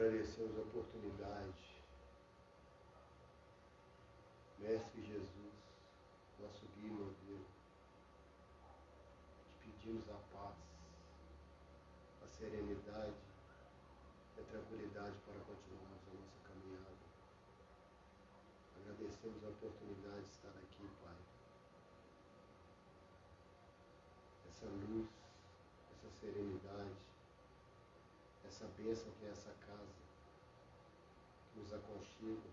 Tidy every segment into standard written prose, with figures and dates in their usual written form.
Agradecemos a oportunidade, Mestre Jesus, nosso guia e modelo. Te pedimos a paz, a serenidade e a tranquilidade para continuarmos a nossa caminhada. Agradecemos a oportunidade de estar aqui, Pai. Essa luz, essa serenidade, essa bênção que é essa casa, que nos aconchega,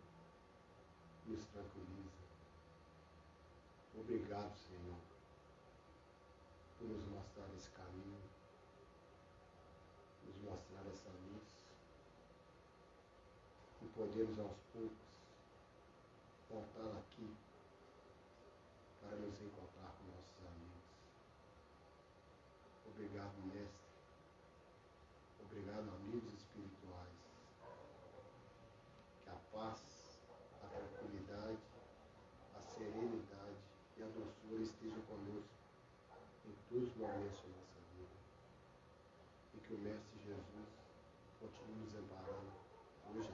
nos tranquiliza. Obrigado, Senhor, por nos mostrar esse caminho, nos mostrar essa luz, e podermos aos poucos voltar aqui para nos encontrar com nossos amigos. Obrigado, Mestre. Obrigado, amigos espirituais. Que a paz, a tranquilidade, a serenidade e a doçura estejam conosco em todos os momentos da nossa vida. E que o Mestre Jesus continue nos amparando hoje à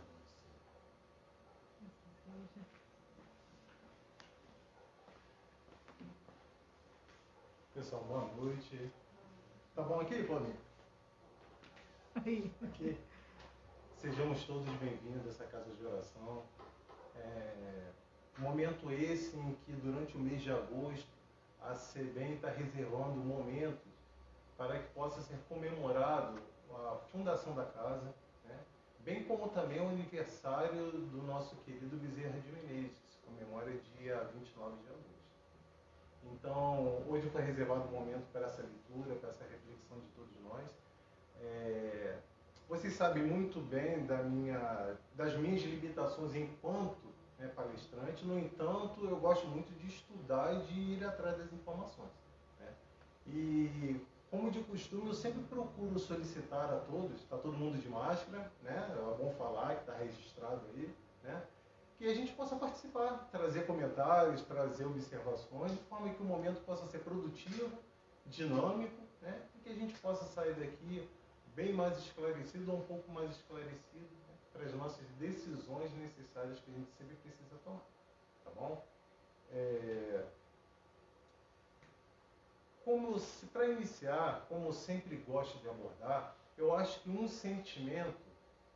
noite. Pessoal, boa noite. Tá bom aqui, Paulinho? Aqui. Sejamos todos bem-vindos a essa casa de oração. Momento esse em que durante o mês de agosto a SEBEM está reservando momentos para que possa ser comemorado a fundação da casa, né? Bem como também o aniversário do nosso querido Bezerra de Menezes, que se comemora dia 29 de agosto. Então, hoje foi reservado um momento para essa leitura, para essa reflexão de todos nós. Vocês sabem muito bem das minhas limitações enquanto palestrante. No entanto, eu gosto muito de estudar e de ir atrás das informações, né? E, como de costume, eu sempre procuro solicitar a todos, está todo mundo de máscara, né? É bom falar que está registrado aí, né? Que a gente possa participar, trazer comentários, trazer observações, de forma que o momento possa ser produtivo, dinâmico, né? E que a gente possa sair daqui bem mais esclarecido ou um pouco mais esclarecido, né? Para as nossas decisões necessárias que a gente sempre precisa tomar, tá bom? Para iniciar, como eu sempre gosto de abordar, eu acho que um sentimento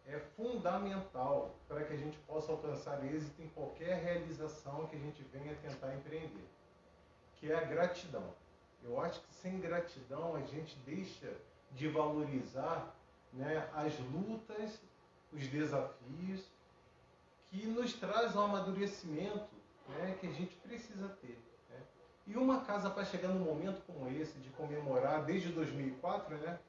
é fundamental para que a gente possa alcançar êxito em qualquer realização que a gente venha tentar empreender, que é a gratidão. Eu acho que sem gratidão a gente deixa de valorizar, né, as lutas, os desafios que nos traz um amadurecimento, né, que a gente precisa ter, né? E uma casa para chegar num momento como esse, de comemorar desde 2004, né,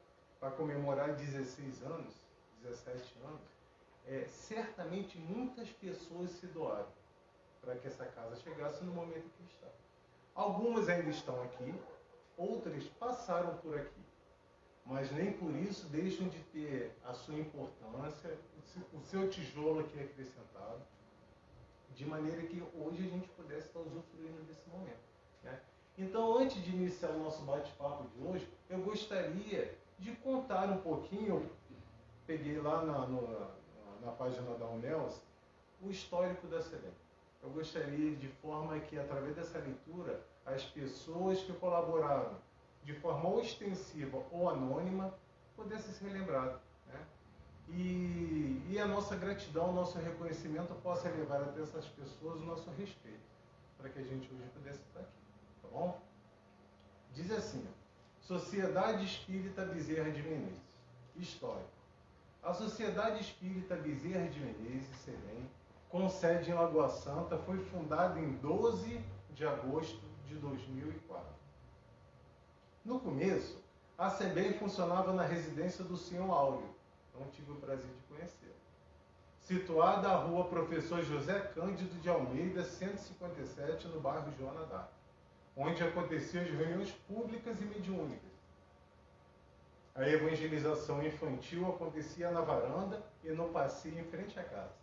para comemorar 16 anos, 17 anos, certamente muitas pessoas se doaram para que essa casa chegasse no momento que está. Algumas ainda estão aqui, outras passaram por aqui, mas nem por isso deixam de ter a sua importância, o seu tijolo aqui acrescentado, de maneira que hoje a gente pudesse estar usufruindo desse momento, né? Então, antes de iniciar o nosso bate-papo de hoje, eu gostaria de contar um pouquinho, peguei lá na página da UNELS, o histórico da SEBEM. Eu gostaria de forma que, através dessa leitura, as pessoas que colaboraram de forma ostensiva ou anônima pudessem ser lembradas, né? E a nossa gratidão, o nosso reconhecimento possa levar até essas pessoas o nosso respeito, para que a gente hoje pudesse estar aqui, tá bom? Diz assim: Sociedade Espírita Bezerra de Menezes. História. A Sociedade Espírita Bezerra de Menezes, SEBEM, com sede em Lagoa Santa, foi fundada em 12 de agosto de 2004. No começo, a SEBEM funcionava na residência do Sr. Áureo, não tive o prazer de conhecer, situada à rua Professor José Cândido de Almeida, 157, no bairro Joana d'Arc, onde aconteciam as reuniões públicas e mediúnicas. A evangelização infantil acontecia na varanda e no passeio em frente à casa.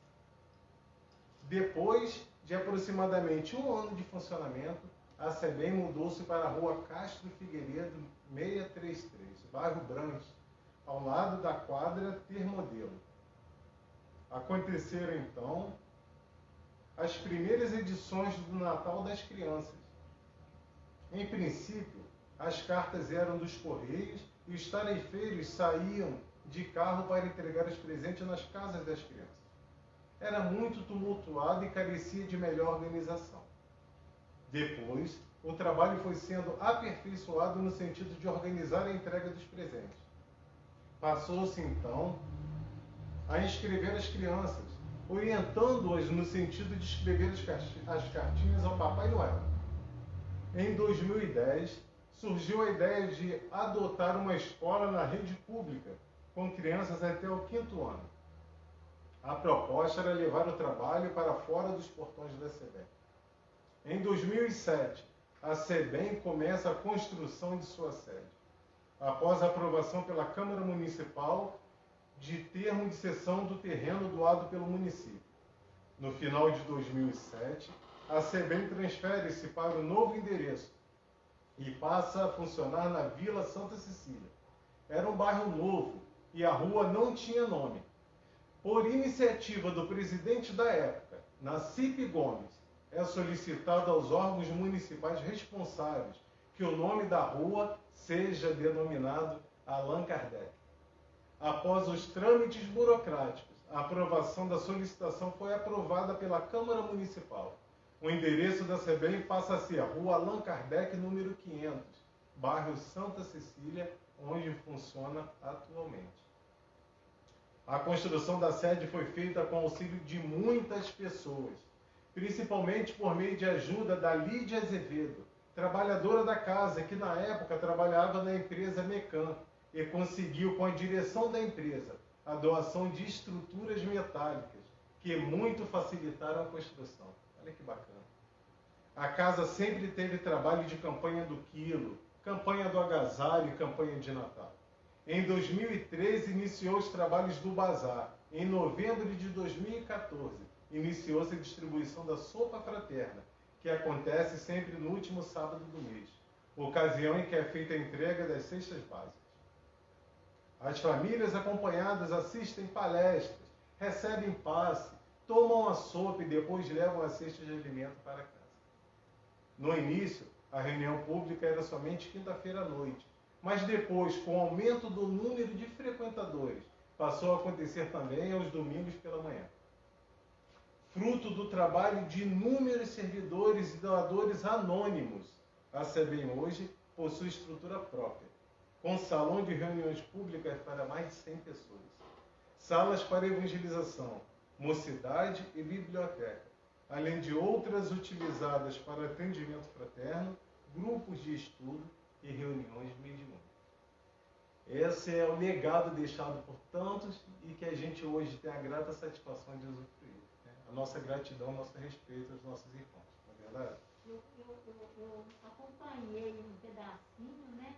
Depois de aproximadamente um ano de funcionamento, a SEBEM mudou-se para a rua Castro Figueiredo, 633, bairro Branche, ao lado da quadra Ter Modelo. Aconteceram então as primeiras edições do Natal das Crianças. Em princípio, as cartas eram dos Correios e os tarefeiros saíam de carro para entregar os presentes nas casas das crianças. Era muito tumultuado e carecia de melhor organização. Depois, o trabalho foi sendo aperfeiçoado no sentido de organizar a entrega dos presentes. Passou-se então a inscrever as crianças, orientando-as no sentido de escrever as cartinhas ao Papai Noel. Em 2010, surgiu a ideia de adotar uma escola na rede pública, com crianças até o 5º ano. A proposta era levar o trabalho para fora dos portões da SEBEM. Em 2007, a SEBEM começa a construção de sua sede. Após a aprovação pela Câmara Municipal de termo de cessão do terreno doado pelo município. No final de 2007, a SEBEM transfere-se para o novo endereço e passa a funcionar na Vila Santa Cecília. Era um bairro novo e a rua não tinha nome. Por iniciativa do presidente da época, Nacipe Gomes, é solicitado aos órgãos municipais responsáveis que o nome da rua seja denominado Allan Kardec. Após os trâmites burocráticos, a aprovação da solicitação foi aprovada pela Câmara Municipal. O endereço da SEBEM passa a ser a Rua Allan Kardec, número 500, bairro Santa Cecília, onde funciona atualmente. A construção da sede foi feita com auxílio de muitas pessoas, principalmente por meio de ajuda da Lídia Azevedo, trabalhadora da casa, que na época trabalhava na empresa Mecan, e conseguiu, com a direção da empresa, a doação de estruturas metálicas, que muito facilitaram a construção. Olha que bacana. A casa sempre teve trabalho de campanha do quilo, campanha do agasalho e campanha de Natal. Em 2013, iniciou os trabalhos do bazar. Em novembro de 2014, iniciou-se a distribuição da sopa fraterna, que acontece sempre no último sábado do mês, ocasião em que é feita a entrega das cestas básicas. As famílias acompanhadas assistem palestras, recebem passe, tomam a sopa e depois levam a cesta de alimento para casa. No início, a reunião pública era somente quinta-feira à noite, mas depois, com o aumento do número de frequentadores, passou a acontecer também aos domingos pela manhã. Fruto do trabalho de inúmeros servidores e doadores anônimos, a SEBEM hoje possui estrutura própria, com salão de reuniões públicas para mais de 100 pessoas, salas para evangelização, mocidade e biblioteca, além de outras utilizadas para atendimento fraterno, grupos de estudo e reuniões mediúnicas. Esse é o legado deixado por tantos e que a gente hoje tem a grata satisfação de usufruir. Né? A nossa gratidão, o nosso respeito aos nossos irmãos, não é verdade? Eu acompanhei um pedacinho, né?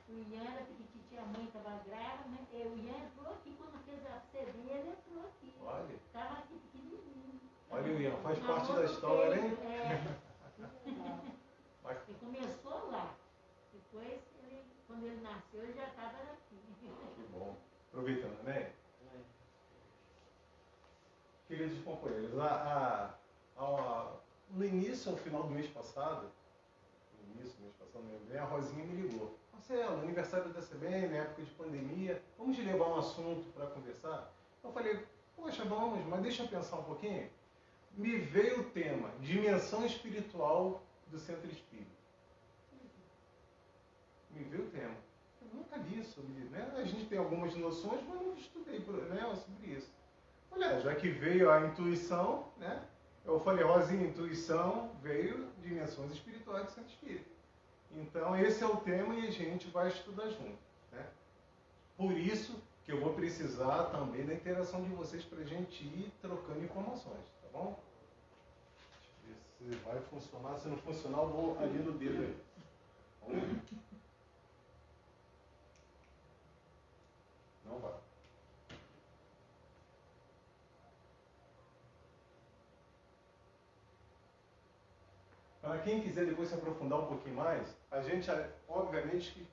O Ian era pequititinho, a mãe estava grávida, né? O Ian entrou aqui, quando fez a CD, ele entrou aqui. Olha. Estava aqui pequenininho. Olha o Ian, faz parte da história, hein? Ele começou lá. Depois, quando ele nasceu, ele já estava aqui. Que bom. Aproveitando, né? Queridos companheiros, no início, ao final do mês passado, a Rosinha me ligou. Marcelo, aniversário da SEBEM, na época de pandemia, vamos levar um assunto para conversar? Eu falei, poxa, vamos, mas deixa eu pensar um pouquinho. Me veio o tema, dimensão espiritual do Centro Espírita. Me veio o tema. Eu nunca li sobre isso, né? A gente tem algumas noções, mas não estudei, né, sobre isso. Olha, já que veio a intuição, né? Eu falei, Rosinha, intuição veio dimensões espirituais do Centro Espírita. Então, esse é o tema e a gente vai estudar junto, né? Por isso que eu vou precisar também da interação de vocês para a gente ir trocando informações, tá bom? Deixa eu ver se vai funcionar. Se não funcionar, eu vou ali no dedo aí. Vamos ver. Não vai. Para quem quiser depois se aprofundar um pouquinho mais, a gente, obviamente,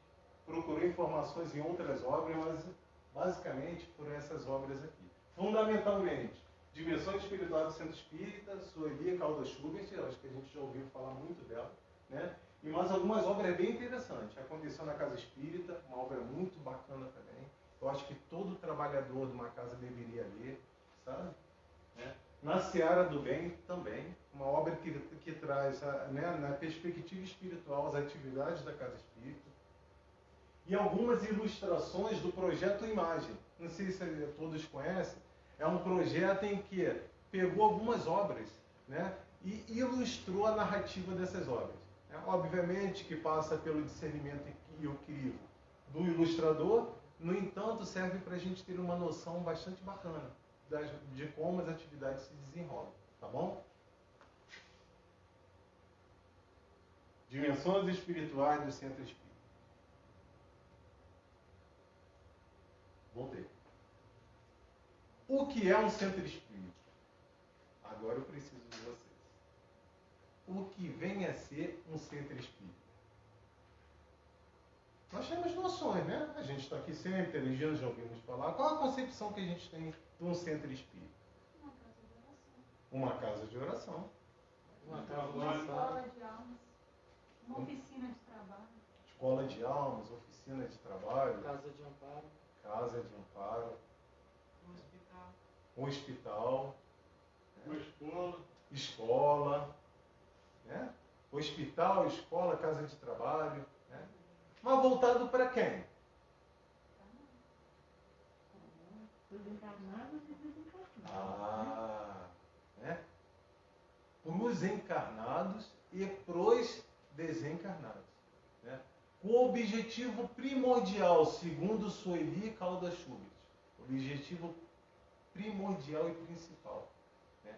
procurou informações em outras obras, mas basicamente por essas obras aqui. Fundamentalmente, Dimensões Espirituais do Centro Espírita, Sueli Caldas Schubert, acho que a gente já ouviu falar muito dela, né? E mais algumas obras bem interessantes. A Condição na Casa Espírita, uma obra muito bacana também. Eu acho que todo trabalhador de uma casa deveria ler, sabe? Né? Na Seara do Bem também, uma obra que traz, né, na perspectiva espiritual, as atividades da Casa Espírita. E algumas ilustrações do projeto Imagem. Não sei se todos conhecem. É um projeto em que pegou algumas obras, né, e ilustrou a narrativa dessas obras. Obviamente que passa pelo discernimento e o crivo do ilustrador, no entanto, serve para a gente ter uma noção bastante bacana de como as atividades se desenrolam, tá bom? Dimensões espirituais do Centro Espírita. Voltei. O que é um centro espírita? Agora eu preciso de vocês. O que vem a ser um centro espírita? Nós temos noções, né? A gente está aqui sempre, religiões já ouvimos falar. Qual a concepção que a gente tem de um centro espírita? Uma casa de oração. Uma escola de almas. Uma oficina de trabalho. Escola de almas, oficina de trabalho. Casa de amparo. Casa de amparo. Um hospital. Um hospital. Uma escola. Escola. Né? Hospital, escola, casa de trabalho. Né? Mas voltado para quem? Os encarnados e desencarnados. Né? Para os encarnados e para os desencarnados. Né? Com o objetivo primordial, segundo Sueli Caldas Schubert, objetivo primordial e principal, né?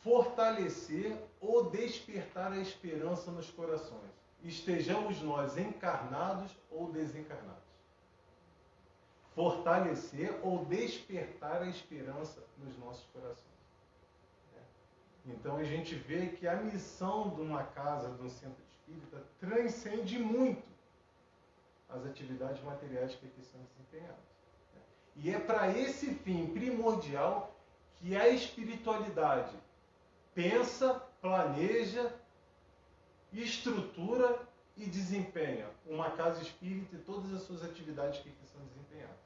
Fortalecer ou despertar a esperança nos corações, estejamos nós encarnados ou desencarnados. Fortalecer ou despertar a esperança nos nossos corações. Então a gente vê que a missão de uma casa, de um centro espírita, transcende muito as atividades materiais que aqui são desempenhadas. E é para esse fim primordial que a espiritualidade pensa, planeja, estrutura e desempenha uma casa espírita e todas as suas atividades que aqui são desempenhadas.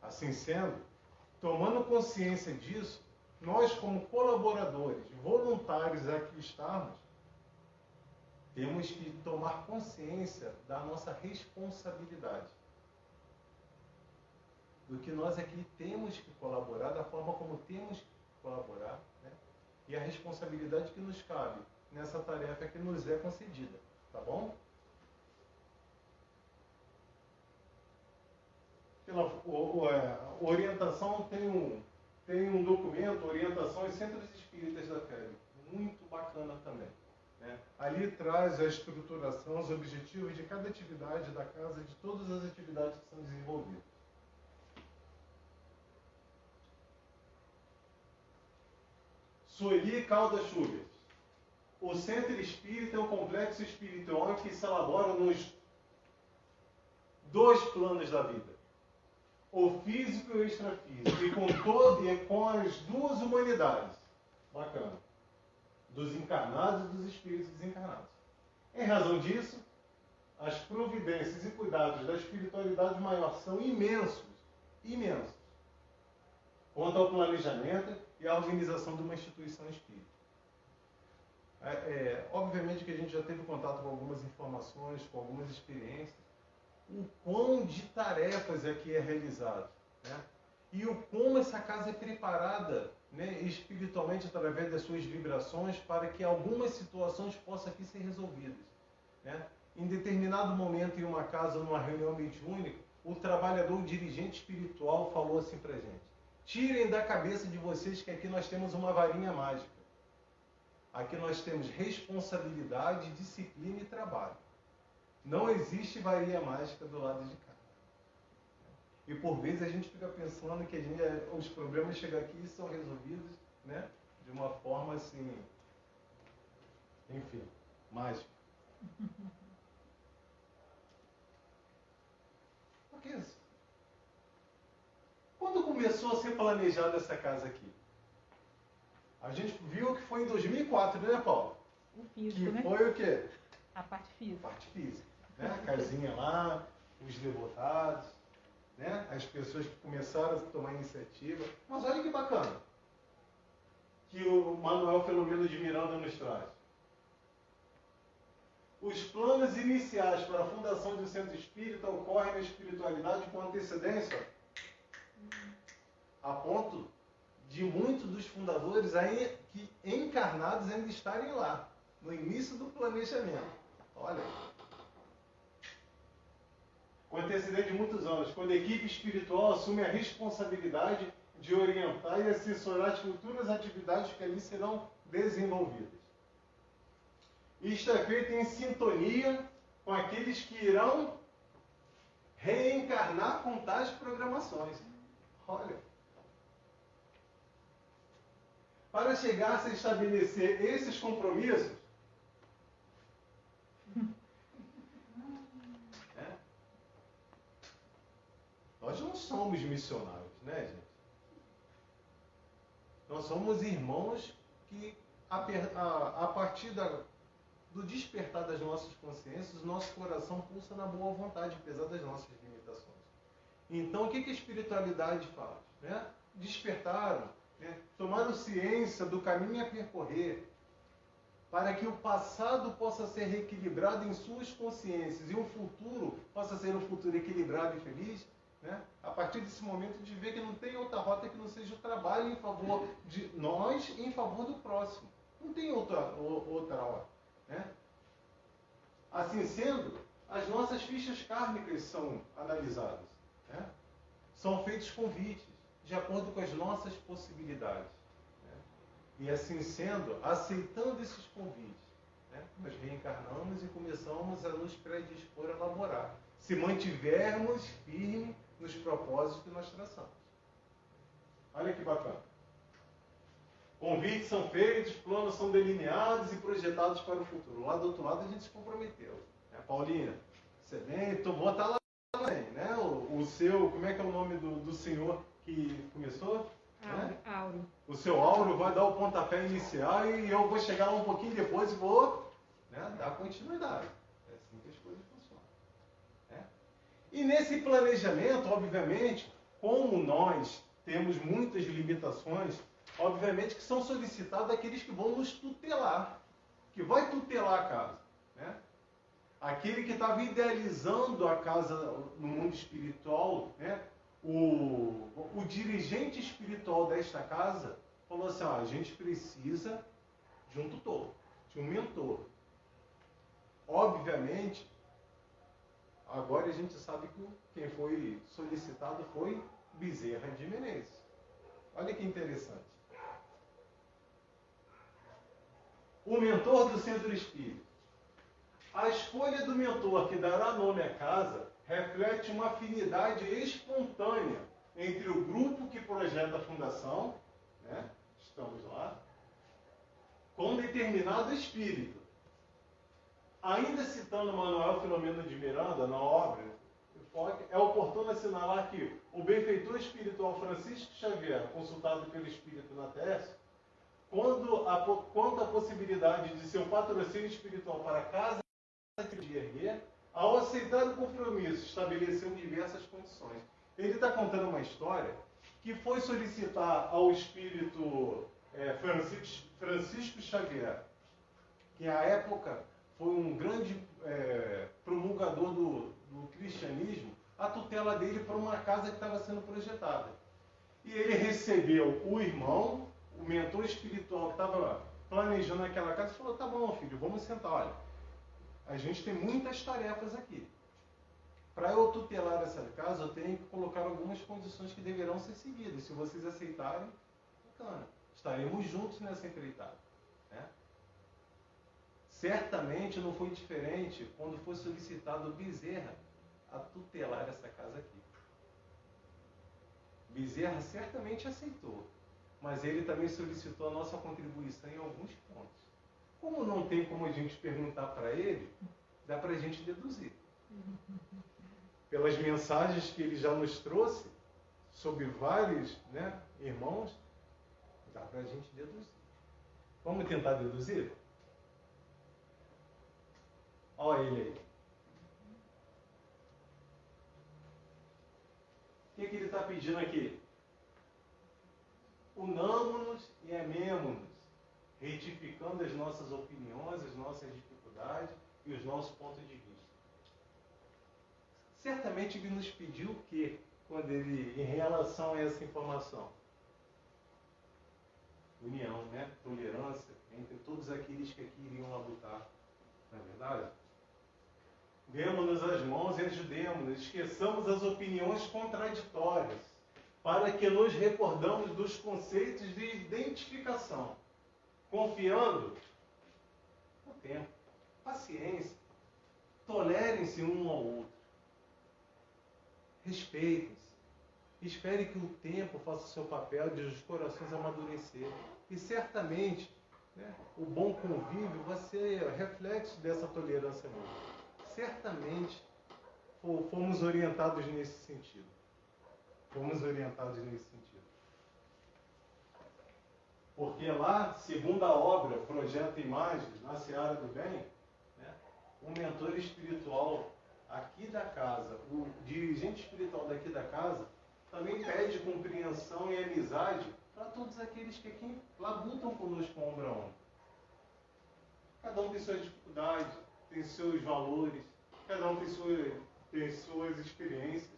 Assim sendo, tomando consciência disso, nós, como colaboradores, voluntários aqui estarmos, temos que tomar consciência da nossa responsabilidade. Do que nós aqui temos que colaborar, da forma como temos que colaborar, né? E a responsabilidade que nos cabe nessa tarefa que nos é concedida. Tá bom? Pela orientação tem um documento, Orientações Centros Espíritas da FEB, muito bacana também. Né? Ali traz a estruturação, os objetivos de cada atividade da casa, de todas as atividades que são desenvolvidas. Sueli Caldas Schubert. O Centro Espírita é um complexo espiritual que se elabora nos dois planos da vida. O físico e o extrafísico, e com as duas humanidades. Bacana. Dos encarnados e dos espíritos desencarnados. Em razão disso, as providências e cuidados da espiritualidade maior são imensos, imensos, quanto ao planejamento e à organização de uma instituição espírita. Obviamente que a gente já teve contato com algumas informações, com algumas experiências, o quão de tarefas aqui é realizado, né? E o como essa casa é preparada, né, espiritualmente através das suas vibrações para que algumas situações possam aqui ser resolvidas, né? Em determinado momento em uma casa, numa reunião mediúnica, o trabalhador, o dirigente espiritual falou assim para a gente: tirem da cabeça de vocês que aqui nós temos uma varinha mágica. Aqui nós temos responsabilidade, disciplina e trabalho. Não existe varinha mágica do lado de cá. E por vezes a gente fica pensando que os problemas chegam aqui e são resolvidos, né, de uma forma assim, enfim, mágica. Por que isso? começou a ser planejada essa casa aqui? A gente viu que foi em 2004, né, Paulo? O físico, Que né? foi o quê? A parte física. Parte física. Né? A casinha lá, os devotados, né? As pessoas que começaram a tomar iniciativa. Mas olha que bacana que o Manuel Filomeno de Miranda nos traz. Os planos iniciais para a fundação de um centro espírita ocorrem na espiritualidade com antecedência, a ponto de muitos dos fundadores aí, que encarnados ainda estarem lá, no início do planejamento. Olha aí. Com antecedente de muitos anos, quando a equipe espiritual assume a responsabilidade de orientar e assessorar as futuras atividades que ali serão desenvolvidas. Isto é feito em sintonia com aqueles que irão reencarnar com tais programações. Olha. Para chegar a se estabelecer esses compromissos, nós não somos missionários, né, gente? Nós somos irmãos que, a partir do despertar das nossas consciências, o nosso coração pulsa na boa vontade, apesar das nossas limitações. Então, o que a espiritualidade faz? Né? Despertaram, né? Tomaram ciência do caminho a percorrer, para que o passado possa ser reequilibrado em suas consciências e o futuro possa ser um futuro equilibrado e feliz. Né? A partir desse momento de ver que não tem outra rota que não seja o trabalho em favor de nós e em favor do próximo. Não tem outra hora. Né? Assim sendo, as nossas fichas kármicas são analisadas. Né? São feitos convites, de acordo com as nossas possibilidades. Né? E assim sendo, aceitando esses convites, né? Nós reencarnamos e começamos a nos predispor a elaborar. Se mantivermos firmes nos propósitos que nós traçamos. Olha que bacana. Convites são feitos, planos são delineados e projetados para o futuro. Lá do outro lado a gente se comprometeu. Né? Paulinha, você vem, vou estar lá também, né? O seu, como é que é o nome do senhor que começou? Áureo. Né? O seu Áureo vai dar o pontapé inicial e eu vou chegar lá um pouquinho depois e vou, né, dar continuidade. É assim que as coisas funcionam. Né? E nesse planejamento, obviamente, como nós temos muitas limitações, obviamente que são solicitados aqueles que vão nos tutelar, que vai tutelar a casa. Né? Aquele que estava idealizando a casa no mundo espiritual, né? O dirigente espiritual desta casa falou assim, a gente precisa de um tutor, de um mentor. Obviamente, agora a gente sabe que quem foi solicitado foi Bezerra de Menezes. Olha que interessante. O mentor do centro espírita. A escolha do mentor que dará nome à casa reflete uma afinidade espontânea entre o grupo que projeta a fundação, né? Estamos lá, com determinado espírito. Ainda citando Manuel Filomeno de Miranda, na obra, é oportuno assinalar que o benfeitor espiritual Francisco Xavier, consultado pelo Espírito na tese, quanto à possibilidade de seu patrocínio espiritual para a casa de erguer, ao aceitar o compromisso, estabeleceu diversas condições. Ele está contando uma história que foi solicitar ao espírito Francisco Xavier, que à época foi um grande promulgador do cristianismo, a tutela dele para uma casa que estava sendo projetada. E ele recebeu o irmão, o mentor espiritual que estava planejando aquela casa, e falou, tá bom, filho, vamos sentar, olha. A gente tem muitas tarefas aqui. Para eu tutelar essa casa, eu tenho que colocar algumas condições que deverão ser seguidas. Se vocês aceitarem, bacana. Estaremos juntos nessa empreitada. Né? Certamente não foi diferente quando foi solicitado Bezerra a tutelar essa casa aqui. Bezerra certamente aceitou, mas ele também solicitou a nossa contribuição em alguns pontos. Como não tem como a gente perguntar para ele, dá para a gente deduzir. Pelas mensagens que ele já nos trouxe sobre vários, né, irmãos, dá para a gente deduzir. Vamos tentar deduzir? Olha ele aí. O que ele está pedindo aqui? Unamo-nos e amemo-nos, retificando as nossas opiniões, as nossas dificuldades e os nossos pontos de vista. Certamente ele nos pediu o quê? Quando ele, em relação a essa informação? União, né? Tolerância entre todos aqueles que aqui iriam labutar. Não é verdade? Demos-nos as mãos e ajudemos-nos, esqueçamos as opiniões contraditórias, para que nos recordamos dos conceitos de identificação, confiando no tempo, paciência, tolerem-se um ao outro, respeitem-se, espere que o tempo faça o seu papel de os corações amadurecer. E certamente, né, o bom convívio vai ser reflexo dessa tolerância mútua. Certamente fomos orientados nesse sentido. Fomos orientados nesse sentido. Porque lá, segundo a obra Projeto Imagens, na Seara do Bem, né, o mentor espiritual aqui da casa, o dirigente espiritual daqui da casa, também pede compreensão e amizade para todos aqueles que aqui labutam conosco ombro a ombro. Cada um tem suas dificuldades, tem seus valores, cada um tem suas experiências.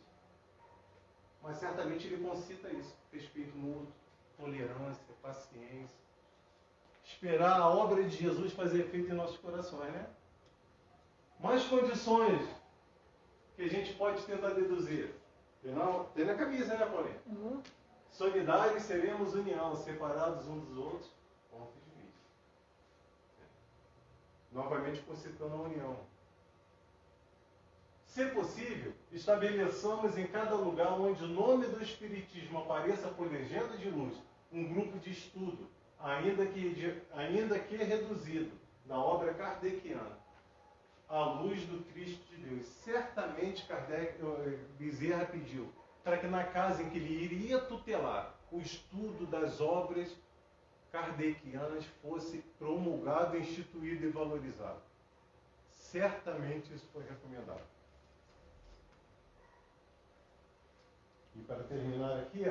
Mas certamente ele concita isso: respeito mútuo, tolerância, paciência. Esperar a obra de Jesus fazer efeito em nossos corações, né? Mais condições que a gente pode tentar deduzir. Tem na camisa, né, Paulinho? Solidários seremos união, separados uns dos outros, ponto de vista. Novamente concitando a união. Se possível, estabeleçamos em cada lugar onde o nome do Espiritismo apareça por legenda de luz, um grupo de estudo, ainda que reduzido, na obra kardeciana, à luz do Cristo de Deus. Certamente Bezerra pediu para que na casa em que ele iria tutelar o estudo das obras kardecianas fosse promulgado, instituído e valorizado. Certamente isso foi recomendado. E para terminar aqui,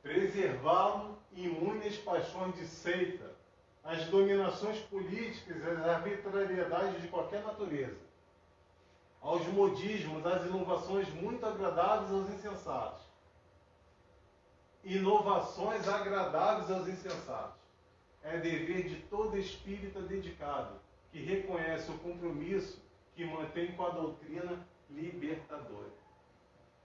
preservá-lo imune às paixões de seita, às dominações políticas, às arbitrariedades de qualquer natureza, aos modismos, às inovações muito agradáveis aos insensatos. Inovações agradáveis aos insensatos. É dever de todo espírita dedicado, que reconhece o compromisso que mantém com a doutrina libertadora.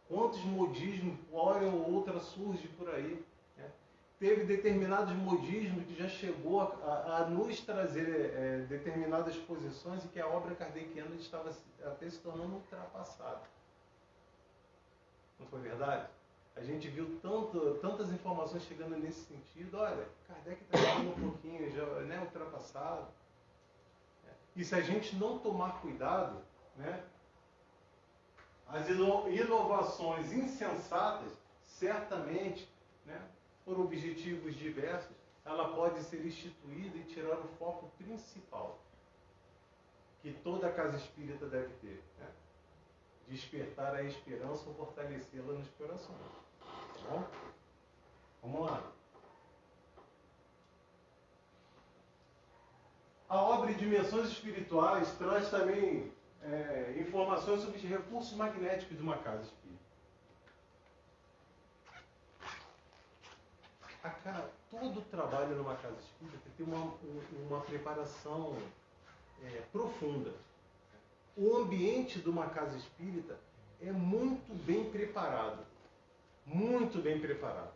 Quantos modismos, hora ou outra, surgem por aí, né? Teve determinados modismos que já chegou a nos trazer determinadas posições e que a obra kardeciana estava até se tornando ultrapassada. Não foi verdade? A gente viu tantas informações chegando nesse sentido. Olha, Kardec está chegando um pouquinho, já, né, ultrapassado. E se a gente não tomar cuidado, né, as inovações insensatas, certamente, né, por objetivos diversos, ela pode ser instituída e tirar o foco principal que toda casa espírita deve ter, né? Despertar a esperança ou fortalecê-la nos corações. Tá bom? Vamos lá. A obra Dimensões Espirituais traz também informações sobre os recursos magnéticos de uma casa espírita. Todo trabalho numa casa espírita tem uma preparação profunda. O ambiente de uma casa espírita é muito bem preparado. Muito bem preparado.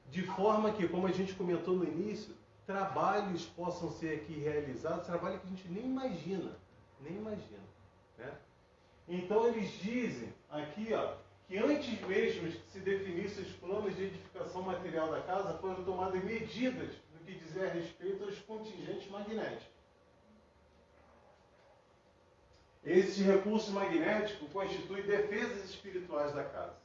De forma que, como a gente comentou no início, trabalhos possam ser aqui realizados, trabalho que a gente nem imagina. Né? Então eles dizem aqui, que antes mesmo que se definissem os planos de edificação material da casa, foram tomadas medidas no que dizer a respeito aos contingentes magnéticos. Esse recurso magnético constitui defesas espirituais da casa.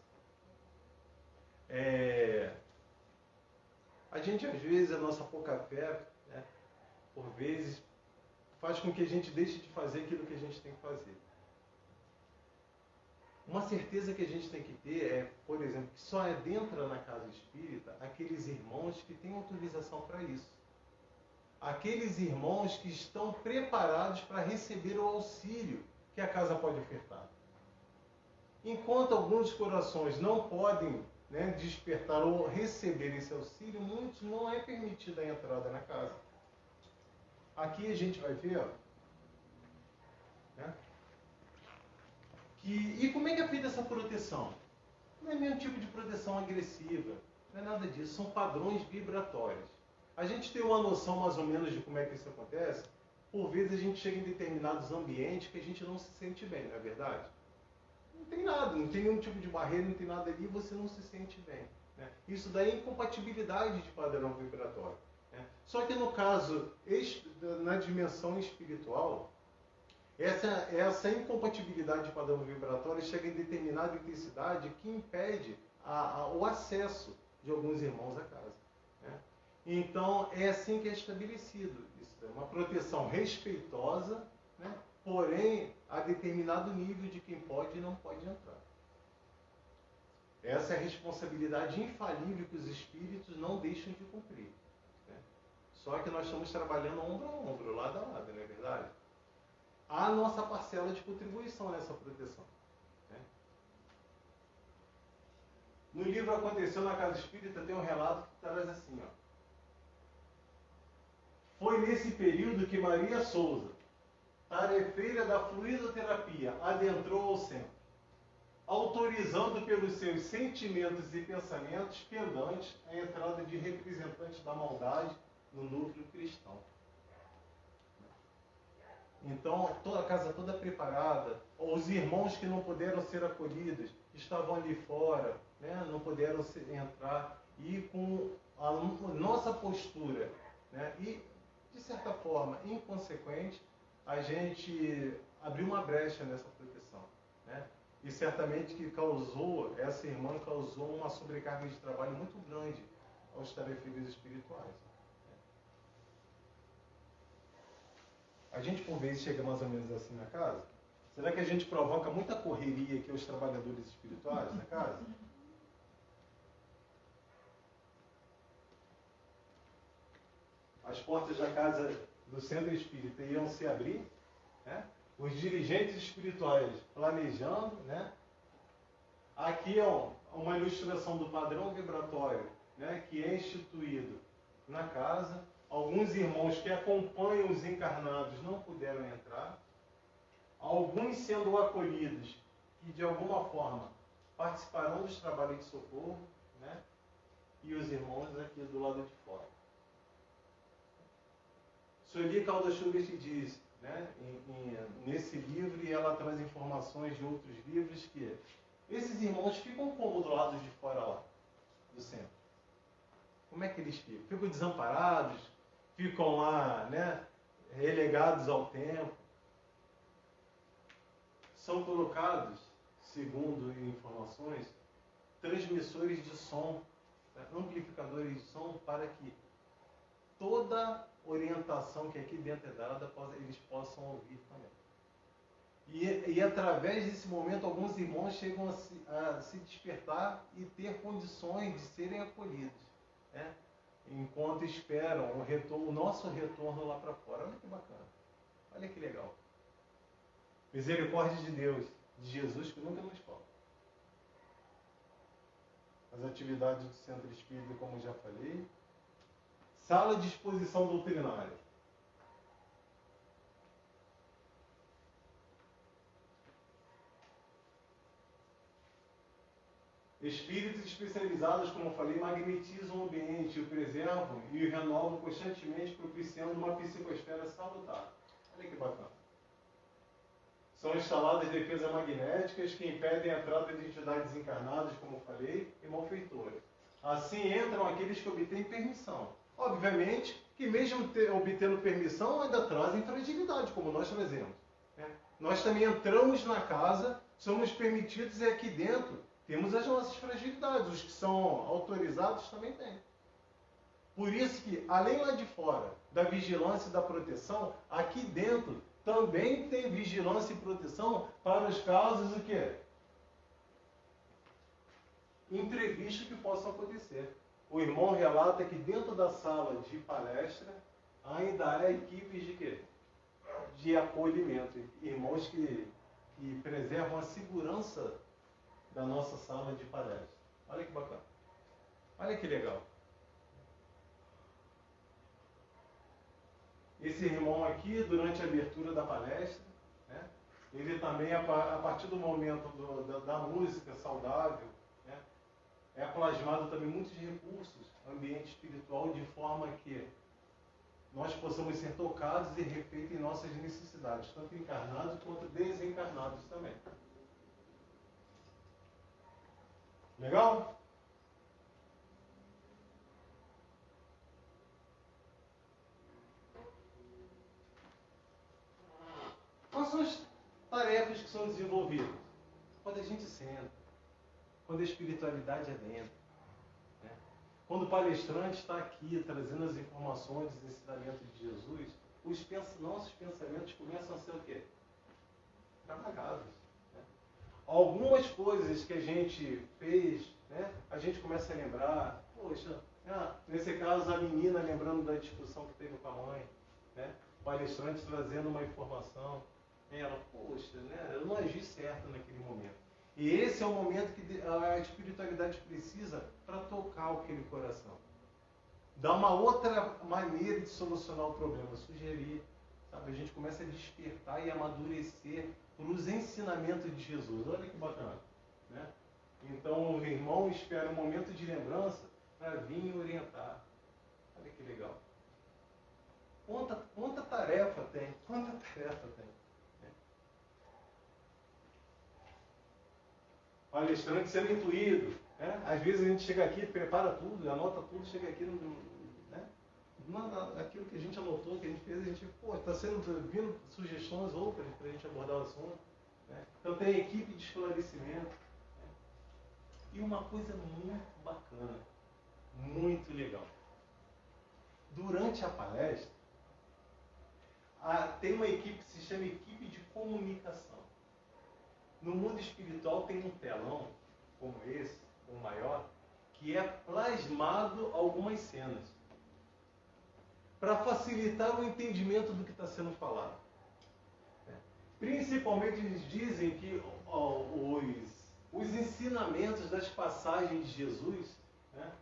A gente, às vezes, a nossa pouca fé, né, por vezes, faz com que a gente deixe de fazer aquilo que a gente tem que fazer. Uma certeza que a gente tem que ter é, por exemplo, que só adentra na casa espírita aqueles irmãos que têm autorização para isso. Aqueles irmãos que estão preparados para receber o auxílio que a casa pode ofertar. Enquanto alguns corações não podem, né, despertar ou receber esse auxílio, muitos não é permitida a entrada na casa. Aqui a gente vai ver, ó, né, e como é que é feita essa proteção? Não é nenhum tipo de proteção agressiva, não é nada disso, são padrões vibratórios. A gente tem uma noção mais ou menos de como é que isso acontece. Por vezes a gente chega em determinados ambientes que a gente não se sente bem, não é verdade? Não tem nada, não tem nenhum tipo de barreira, não tem nada ali e você não se sente bem, né? Isso daí é incompatibilidade de padrão vibratório, né? Só que no caso, na dimensão espiritual, essa incompatibilidade de padrão vibratório chega em determinada intensidade que impede o acesso de alguns irmãos à casa, né? Então, é assim que é estabelecido. Isso é uma proteção respeitosa, né? Porém, a determinado nível de quem pode e não pode entrar. Essa é a responsabilidade infalível que os espíritos não deixam de cumprir, né? Só que nós estamos trabalhando ombro a ombro, lado a lado, não é verdade? Há a nossa parcela de contribuição nessa proteção, né? No livro Aconteceu na Casa Espírita tem um relato que traz assim, ó. Foi nesse período que Maria Souza, tarefeira da fluidoterapia, adentrou ao centro, autorizando pelos seus sentimentos e pensamentos pendantes a entrada de representantes da maldade no núcleo cristão. Então, a casa toda preparada, os irmãos que não puderam ser acolhidos, estavam ali fora, né, não puderam entrar, e com a nossa postura, né, e, de certa forma, inconsequente, a gente abriu uma brecha nessa proteção, né? E certamente que essa irmã causou uma sobrecarga de trabalho muito grande aos tarefeiros espirituais. A gente, por vezes, chega mais ou menos assim na casa. Será que a gente provoca muita correria aqui aos trabalhadores espirituais na casa? As portas da casa do centro espírita iam se abrir, né? Os dirigentes espirituais planejando, né? Aqui é uma ilustração do padrão vibratório, né, que é instituído na casa. Alguns irmãos que acompanham os encarnados não puderam entrar. Alguns sendo acolhidos e, de alguma forma, participarão dos trabalhos de socorro, né? E os irmãos aqui do lado de fora. Sueli Caldas Schubert diz, né, nesse livro, e ela traz informações de outros livros, que esses irmãos ficam como do lado de fora lá, do centro? Como é que eles ficam? Ficam desamparados? Ficam lá, né, relegados ao tempo? São colocados, segundo informações, transmissores de som, né, amplificadores de som, para que toda orientação que aqui dentro é dada, eles possam ouvir também. E através desse momento, alguns irmãos chegam a se despertar e ter condições de serem acolhidos, né? Enquanto esperam o nosso retorno lá para fora. Olha que bacana, olha que legal. Misericórdia de Deus, de Jesus, que nunca nos falta. As atividades do Centro Espírita, como já falei. Sala de exposição doutrinária. Espíritos especializados, como eu falei, magnetizam o ambiente, o preservam e o renovam constantemente, propiciando uma psicosfera salutar. Olha que bacana. São instaladas defesas magnéticas que impedem a entrada de entidades encarnadas, como eu falei, e malfeitoras. Assim entram aqueles que obtêm permissão. Obviamente que mesmo obtendo permissão, ainda trazem fragilidade, como nós trazemos. né? Nós também entramos na casa, somos permitidos e aqui dentro temos as nossas fragilidades. Os que são autorizados também têm. Por isso que, além lá de fora da vigilância e da proteção, aqui dentro também tem vigilância e proteção para os casos o quê? Imprevistos que possam acontecer. O irmão relata que dentro da sala de palestra ainda há equipes de quê? De acolhimento. Irmãos que preservam a segurança da nossa sala de palestra. Olha que bacana. Olha que legal. Esse irmão aqui, durante a abertura da palestra, né, ele também, a partir do momento da música saudável, né, é plasmado também muitos recursos, ambiente espiritual, de forma que nós possamos ser tocados e refeitos em nossas necessidades, tanto encarnados quanto desencarnados também. Legal? Quais são as tarefas que são desenvolvidas? Quando a gente senta, quando a espiritualidade é dentro, né? Quando o palestrante está aqui trazendo as informações, os ensinamentos de Jesus, nossos pensamentos começam a ser o quê? Trabalhados. Né? Algumas coisas que a gente fez, né? A gente começa a lembrar, poxa, nesse caso a menina lembrando da discussão que teve com a mãe, né? O palestrante trazendo uma informação. Ela, poxa, né, eu não agi certo naquele momento. E esse é o momento que a espiritualidade precisa para tocar aquele coração. Dar uma outra maneira de solucionar o problema, sugerir. Sabe? A gente começa a despertar e amadurecer para os ensinamentos de Jesus. Olha que bacana. Né? Então o irmão espera um momento de lembrança para vir orientar. Olha que legal. Quanta tarefa tem? Quanta tarefa tem? Palestrante sendo incluído. Né? Às vezes a gente chega aqui, prepara tudo, anota tudo, chega aqui, né? Aquilo que a gente anotou, que a gente fez, a gente, está vindo sugestões outras para a gente abordar o assunto. Né? Então tem equipe de esclarecimento. Né? E uma coisa muito bacana, muito legal. Durante a palestra, tem uma equipe que se chama equipe de comunicação. No mundo espiritual tem um telão, como esse, o maior, que é plasmado algumas cenas, para facilitar o entendimento do que está sendo falado. Principalmente eles dizem que os ensinamentos das passagens de Jesus, né,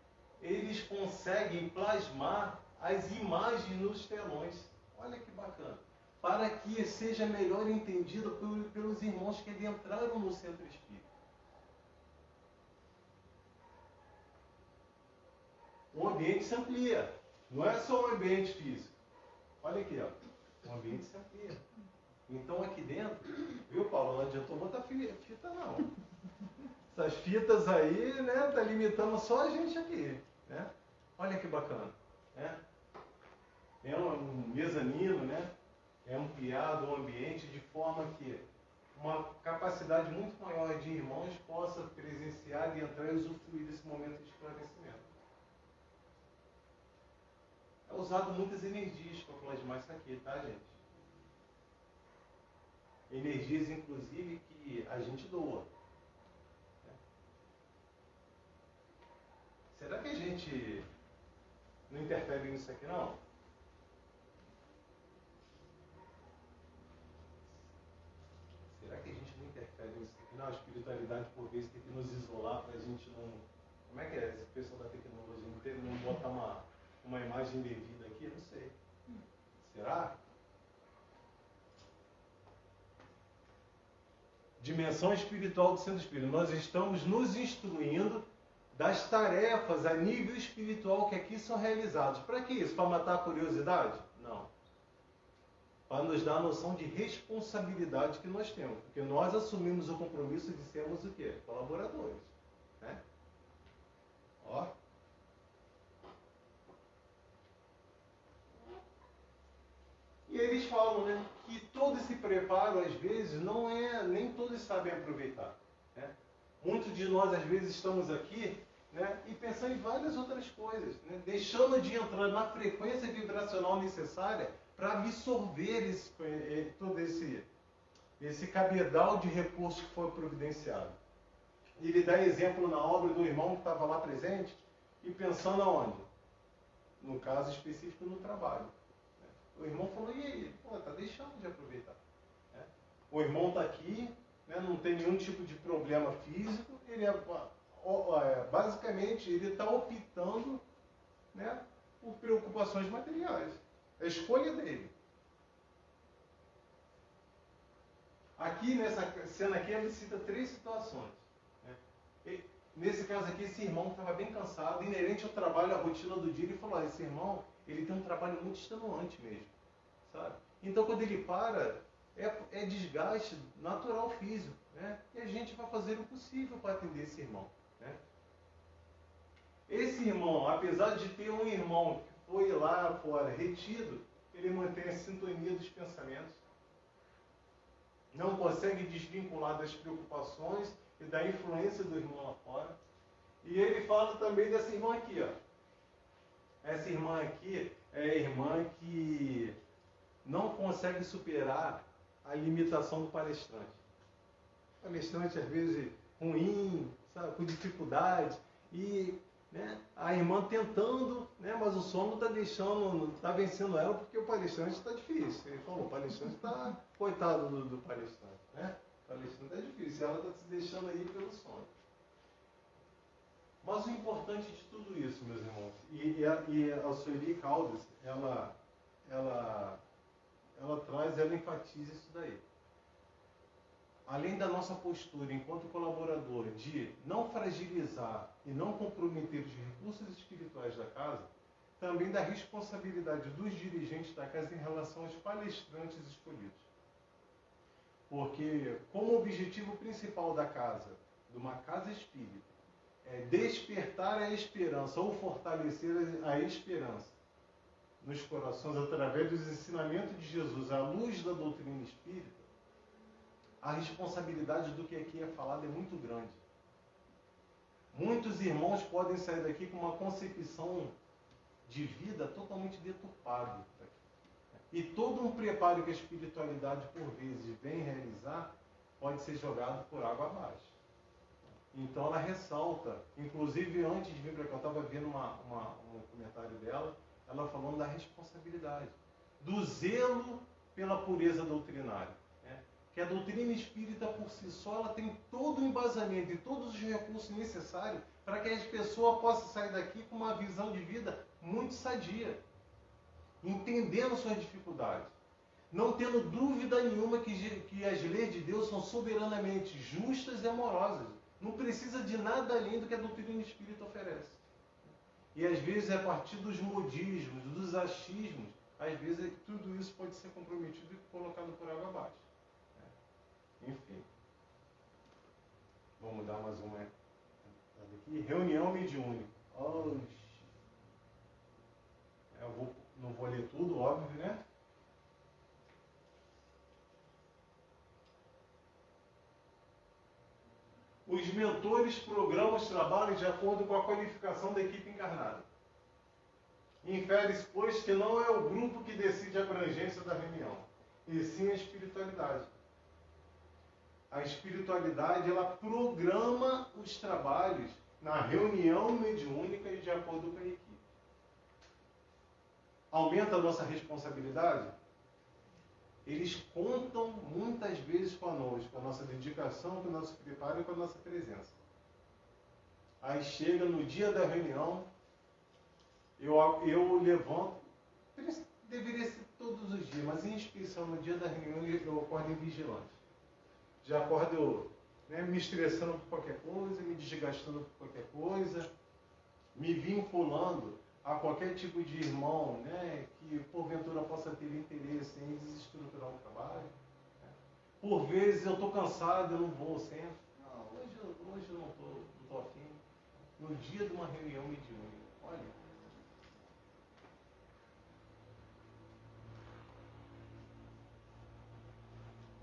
eles conseguem plasmar as imagens nos telões. Olha que bacana. Para que seja melhor entendido pelos irmãos que adentraram no centro espírita. O ambiente se amplia. Não é só um ambiente físico. Olha aqui, ó. O ambiente se amplia. Então aqui dentro, viu, Paulo? Não adiantou botar fita, não. Essas fitas aí, né, tá limitando só a gente aqui. Né? Olha que bacana. Né? É um mezanino, né? É ampliado o ambiente de forma que uma capacidade muito maior de irmãos possa presenciar e entrar e usufruir desse momento de esclarecimento. É usado muitas energias para plasmar isso aqui, tá, gente? Energias, inclusive, que a gente doa. Será que a gente não interfere nisso aqui, não? Será que a gente não interfere nisso aqui? Não, a espiritualidade, por vezes, tem que nos isolar para a gente não... Como é que é esse pessoal da tecnologia? Não botar uma imagem devida aqui? Não sei. Será? Dimensão espiritual do centro espírita. Nós estamos nos instruindo das tarefas a nível espiritual que aqui são realizadas. Para que isso? Para matar a curiosidade? Não. Para nos dar a noção de responsabilidade que nós temos. Porque nós assumimos o compromisso de sermos o quê? Colaboradores. Né? Ó. E ele eles falam, né, que todo esse preparo, às vezes, nem todos sabem aproveitar. Né? Muitos de nós, às vezes, estamos aqui, né, e pensando em várias outras coisas, né, deixando de entrar na frequência vibracional necessária para absorver todo esse cabedal de recursos que foi providenciado. Ele dá exemplo na obra do irmão que estava lá presente e pensando aonde? No caso específico, no trabalho. O irmão falou, e aí? Pô, está deixando de aproveitar. O irmão está aqui, né, não tem nenhum tipo de problema físico, ele basicamente ele está optando, né, por preocupações materiais. É a escolha dele. Aqui, nessa cena aqui, ele cita 3 situações. Né? Nesse caso aqui, esse irmão estava bem cansado, inerente ao trabalho, à rotina do dia, ele falou, esse irmão, ele tem um trabalho muito extenuante mesmo. Sabe? Então, quando ele para, é desgaste natural físico. Né? E a gente vai fazer o possível para atender esse irmão. Né? Esse irmão, apesar de ter um irmão que foi lá fora retido, ele mantém a sintonia dos pensamentos, não consegue desvincular das preocupações e da influência do irmão lá fora. E ele fala também dessa irmã aqui, ó. Essa irmã aqui é a irmã que não consegue superar a limitação do palestrante. O palestrante, às vezes, ruim, sabe, com dificuldade, e né, a irmã tentando, né, mas o sono está vencendo ela porque o palestrante está difícil. Ele falou, o palestrante está, coitado do palestrante, né? O palestrante está difícil, ela está se deixando aí pelo sono. Mas o importante de tudo isso, meus irmãos, e a Sueli Caldas, ela enfatiza isso daí. Além da nossa postura enquanto colaborador de não fragilizar e não comprometer os recursos espirituais da casa, também da responsabilidade dos dirigentes da casa em relação aos palestrantes escolhidos. Porque, como objetivo principal da casa, de uma casa espírita, é despertar a esperança ou fortalecer a esperança nos corações através dos ensinamentos de Jesus à luz da doutrina espírita, a responsabilidade do que aqui é falado é muito grande. Muitos irmãos podem sair daqui com uma concepção de vida totalmente deturpada. E todo um preparo que a espiritualidade, por vezes, vem realizar, pode ser jogado por água abaixo. Então ela ressalta, inclusive antes de vir para cá, eu estava vendo um comentário dela, ela falando da responsabilidade, do zelo pela pureza doutrinária. Né? Que a doutrina espírita por si só, ela tem todo o embasamento e todos os recursos necessários para que as pessoas possam sair daqui com uma visão de vida muito sadia, entendendo suas dificuldades, não tendo dúvida nenhuma que as leis de Deus são soberanamente justas e amorosas. Não precisa de nada além do que a doutrina espírita oferece. E às vezes, a partir dos modismos, dos achismos, às vezes tudo isso pode ser comprometido e colocado por água abaixo. Enfim. Vamos dar mais uma aqui. Reunião mediúnica. Não vou ler tudo, óbvio, né? Os mentores programam os trabalhos de acordo com a qualificação da equipe encarnada. Infere-se, pois, que não é o grupo que decide a abrangência da reunião, e sim a espiritualidade. A espiritualidade, ela programa os trabalhos na reunião mediúnica e de acordo com a equipe. Aumenta a nossa responsabilidade? Eles contam muitas vezes conosco, com a nossa dedicação, com o nosso preparo e com a nossa presença. Aí chega no dia da reunião, eu levanto, deveria ser todos os dias, mas em especial no dia da reunião eu acordo vigilante. Já acordo me estressando por qualquer coisa, me desgastando por qualquer coisa, me vinculando a qualquer tipo de irmão, que porventura possa ter interesse em desestruturar o trabalho. Por vezes eu estou cansado, eu não vou ao centro. Não, hoje eu não estou afim. No dia de uma reunião mediúnica, olha.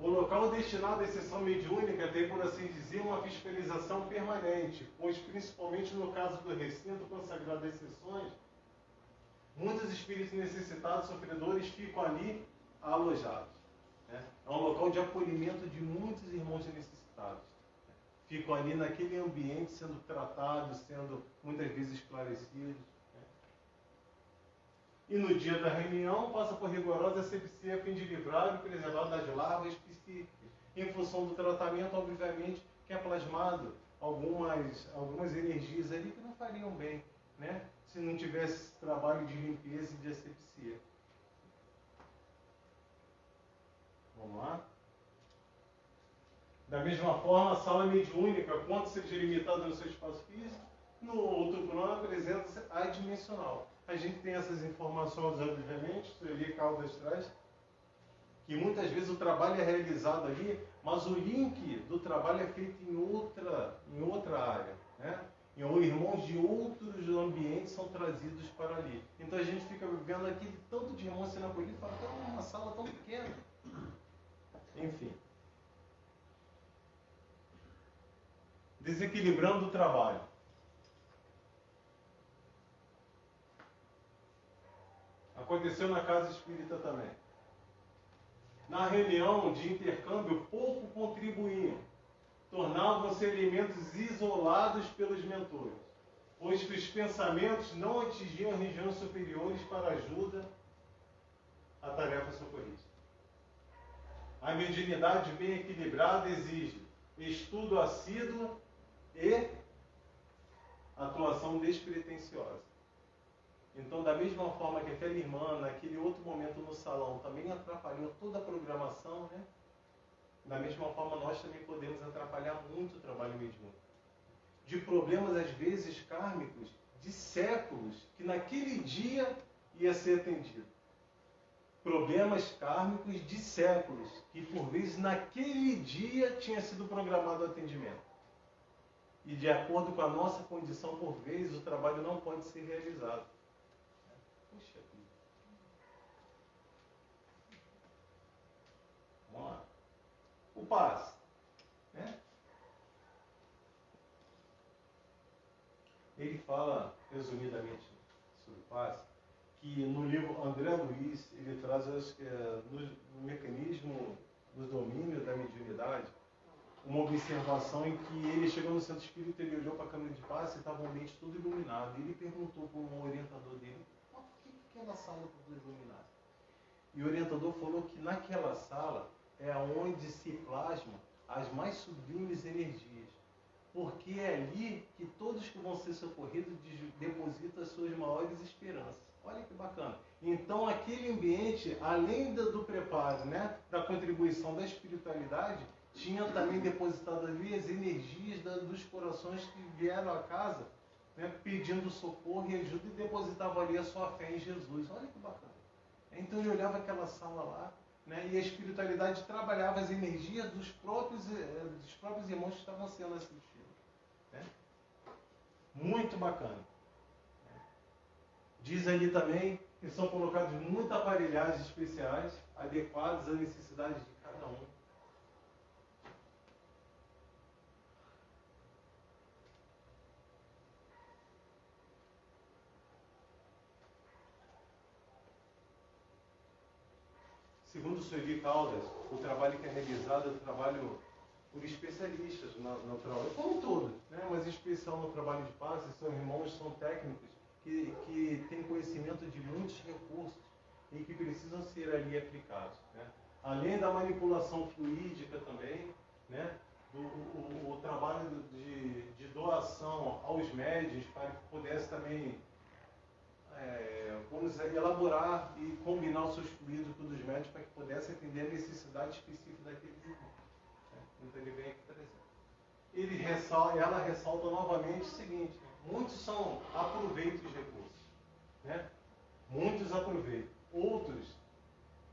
O local destinado à sessão mediúnica tem, por assim dizer, uma fiscalização permanente, pois, principalmente no caso do recinto consagrado às sessões, muitos espíritos necessitados, sofredores, ficam ali alojados. Né? É um local de acolhimento de muitos irmãos necessitados. Ficam ali naquele ambiente sendo tratados, sendo muitas vezes esclarecidos. E no dia da reunião passa por rigorosa asepsia a fim de livrar e preservar das larvas psíquicas. Em função do tratamento, obviamente, que é plasmado algumas energias ali que não fariam bem, né? Se não tivesse esse trabalho de limpeza e de asepsia. Vamos lá? Da mesma forma, a sala mediúnica, quanto seja limitada no seu espaço físico, no outro plano apresenta-se adimensional. A gente tem essas informações, obviamente, ali Caldas traz, que muitas vezes o trabalho é realizado ali, mas o link do trabalho é feito em outra área, né? E irmãos de outros ambientes são trazidos para ali. Então a gente fica vendo aquele tanto de irmãos sendo acolhidos e fala, é uma sala tão pequena. Enfim. Desequilibrando o trabalho. Aconteceu na casa espírita também. Na reunião de intercâmbio, pouco contribuíam. Tornavam-se elementos isolados pelos mentores, pois que os pensamentos não atingiam regiões superiores para ajuda à tarefa socorrista. A mediunidade bem equilibrada exige estudo assíduo e atuação despretensiosa. Então, da mesma forma que aquela irmã, naquele outro momento no salão, também atrapalhou toda a programação, né? Da mesma forma, nós também podemos atrapalhar muito o trabalho mediúnico. De problemas, às vezes, kármicos, de séculos, que naquele dia ia ser atendido. Problemas kármicos de séculos, que por vezes naquele dia tinha sido programado o atendimento. E de acordo com a nossa condição, por vezes, o trabalho não pode ser realizado. Puxa vida. Vamos lá. O paz. Né? Ele fala, resumidamente, sobre paz, que no livro André Luiz, ele traz, acho que no mecanismo do domínio da mediunidade, uma observação em que ele chegou no centro espírita, ele olhou para a câmara de paz e estava o ambiente todo iluminado. E ele perguntou para um orientador dele, por que aquela sala está toda iluminada? E o orientador falou que naquela sala é onde se plasmam as mais sublimes energias. Porque é ali que todos que vão ser socorridos depositam as suas maiores esperanças. Olha que bacana. Então, aquele ambiente, além do preparo, né, da contribuição da espiritualidade, tinha também depositado ali as energias dos corações que vieram à casa, né, pedindo socorro e ajuda, e depositavam ali a sua fé em Jesus. Olha que bacana. Então, ele olhava aquela sala lá, né, e a espiritualidade trabalhava as energias dos próprios irmãos que estavam sendo assistidos. Né? Muito bacana. Diz ali também que são colocados muitas aparelhagens especiais, adequadas às necessidades de cada um. Segundo Sueli Caldas, o trabalho que é realizado é um trabalho por especialistas no trabalho, como todo, né? Mas em especial no trabalho de paz, são irmãos, são técnicos que têm conhecimento de muitos recursos e que precisam ser ali aplicados. Né? Além da manipulação fluídica também, né? O trabalho de doação aos médios para que pudesse também vamos elaborar e combinar os seus fluidos com os médicos para que pudesse atender a necessidade específica daqueles irmãos. Né? Então ele vem aqui trazer. Ela ressalta novamente o seguinte: muitos são aproveitos de recursos. Né? Muitos aproveitam. Outros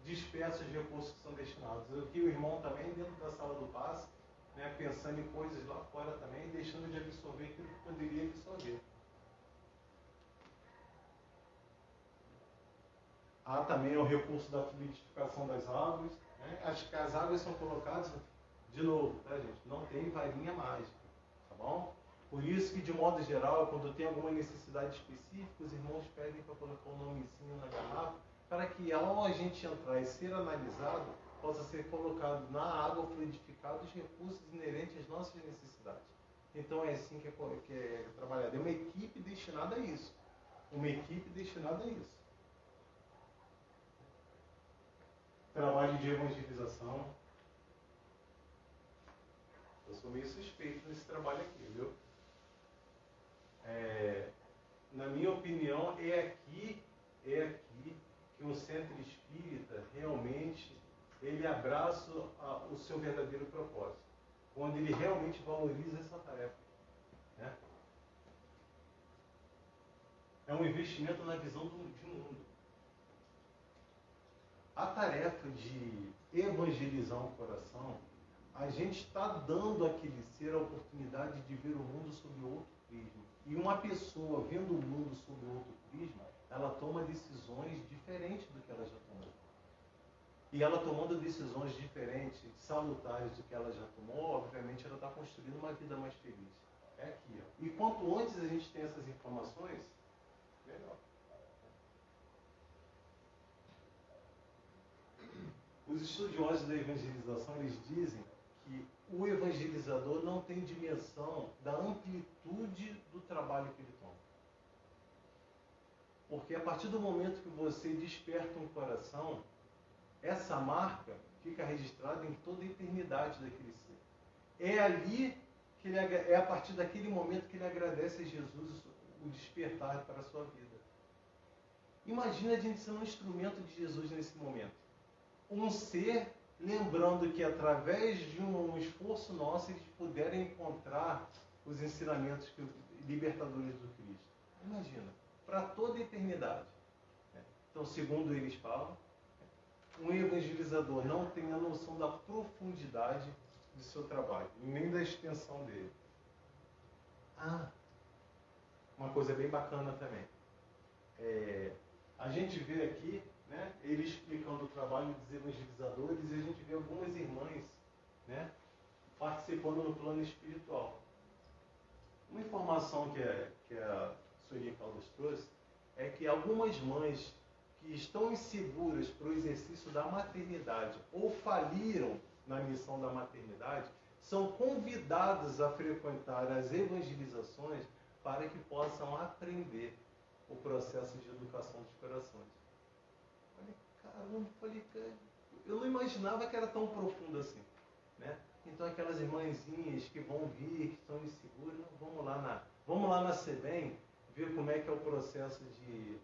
dispersam os recursos que são destinados. Aqui o irmão também dentro da sala do passe, né, pensando em coisas lá fora também, deixando de absorver aquilo que poderia absorver. Há também o recurso da fluidificação das águas. Né? As águas são colocadas, de novo, tá, gente? Não tem varinha mágica, tá bom? Por isso que, de modo geral, quando tem alguma necessidade específica, os irmãos pedem para colocar um nomezinho na garrafa, para que, ao a gente entrar e ser analisado, possa ser colocado na água fluidificada os recursos inerentes às nossas necessidades. Então, é assim que é trabalhado. É uma equipe destinada a isso. Uma equipe destinada a isso. Trabalho de evangelização. Eu sou meio suspeito nesse trabalho aqui, viu? Na minha opinião, é aqui que um centro espírita realmente ele abraça o seu verdadeiro propósito, quando ele realmente valoriza essa tarefa. Né? É um investimento na visão de mundo. A tarefa de evangelizar um coração, a gente está dando àquele ser a oportunidade de ver o mundo sob outro prisma. E uma pessoa vendo o mundo sob outro prisma, ela toma decisões diferentes do que ela já tomou. E ela tomando decisões diferentes, salutares do que ela já tomou, obviamente ela está construindo uma vida mais feliz. É aqui, ó. E quanto antes a gente tem essas informações, melhor. Os estudiosos da evangelização, eles dizem que o evangelizador não tem dimensão da amplitude do trabalho que ele toma. Porque a partir do momento que você desperta um coração, essa marca fica registrada em toda a eternidade daquele ser. É ali que é a partir daquele momento que ele agradece a Jesus o despertar para a sua vida. Imagina a gente sendo um instrumento de Jesus nesse momento. Um ser lembrando que através de um esforço nosso eles puderam encontrar os ensinamentos libertadores do Cristo. Imagina, para toda a eternidade. Então, segundo eles falam, um evangelizador não tem a noção da profundidade do seu trabalho, nem da extensão dele. Uma coisa bem bacana também. A gente vê aqui, né, ele explicando o trabalho dos evangelizadores, e a gente vê algumas irmãs, né, participando no plano espiritual. Uma informação que a Sueli Caldas trouxe é que algumas mães que estão inseguras para o exercício da maternidade ou faliram na missão da maternidade são convidadas a frequentar as evangelizações para que possam aprender o processo de educação dos corações. Falei, eu não imaginava que era tão profundo assim, né? Então aquelas irmãzinhas que vão vir, que estão inseguras, vamos lá na SEBEM ver como é que é o processo de